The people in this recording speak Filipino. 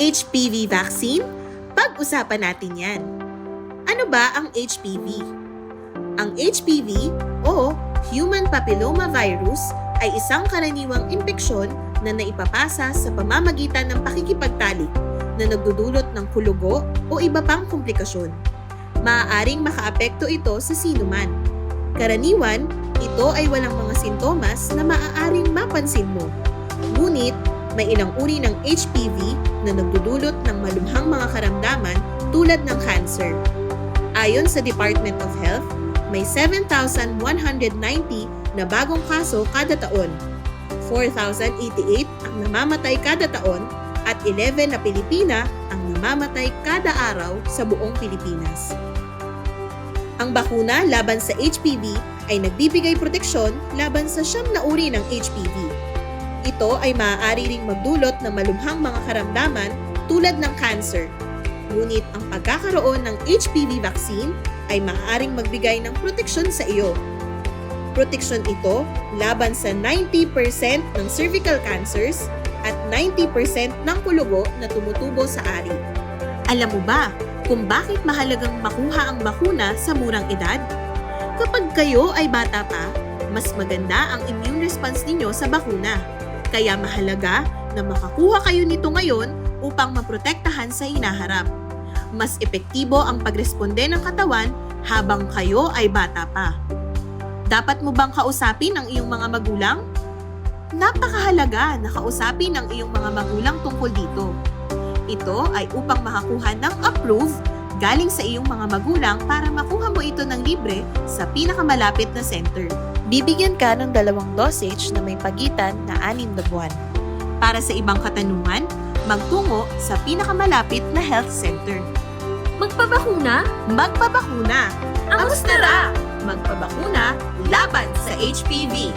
HPV vaccine? Pag-usapan natin yan. Ano ba ang HPV? Ang HPV o Human Papilloma Virus ay isang karaniwang impeksyon na naipapasa sa pamamagitan ng pakikipagtalik na nagdudulot ng kulugo o iba pang komplikasyon. Maaaring makaapekto ito sa sinuman. Karaniwan, ito ay walang mga sintomas na maaaring mapansin mo. Ngunit, may ilang uri ng HPV na nagdudulot ng malubhang mga karamdaman tulad ng cancer. Ayon sa Department of Health, may 7,190 na bagong kaso kada taon. 4,088 ang namamatay kada taon at 11 na Pilipina ang namamatay kada araw sa buong Pilipinas. Ang bakuna laban sa HPV ay nagbibigay proteksyon laban sa 9 na uri ng HPV. Ito ay maaari ring magdulot ng malubhang mga karamdaman tulad ng cancer. Ngunit ang pagkakaroon ng HPV vaccine ay maaaring magbigay ng proteksyon sa iyo. Proteksyon ito laban sa 90% ng cervical cancers at 90% ng kulugo na tumutubo sa ari. Alam mo ba kung bakit mahalagang makuha ang bakuna sa murang edad? Kapag kayo ay bata pa, mas maganda ang immune response ninyo sa bakuna. Kaya mahalaga na makakuha kayo nito ngayon upang maprotektahan sa hinaharap. Mas epektibo ang pagresponde ng katawan habang kayo ay bata pa. Dapat mo bang kausapin ang iyong mga magulang? Napakahalaga na kausapin ang iyong mga magulang tungkol dito. Ito ay upang makakuha ng approve galing sa iyong mga magulang para makuha mo ito ng libre sa pinakamalapit na center. Bibigyan ka ng 2 dosage na may pagitan na 6 na buwan. Para sa ibang katanungan, magtungo sa pinakamalapit na health center. Magpabakuna? Magpabakuna! Ang mustara! Magpabakuna laban sa HPV!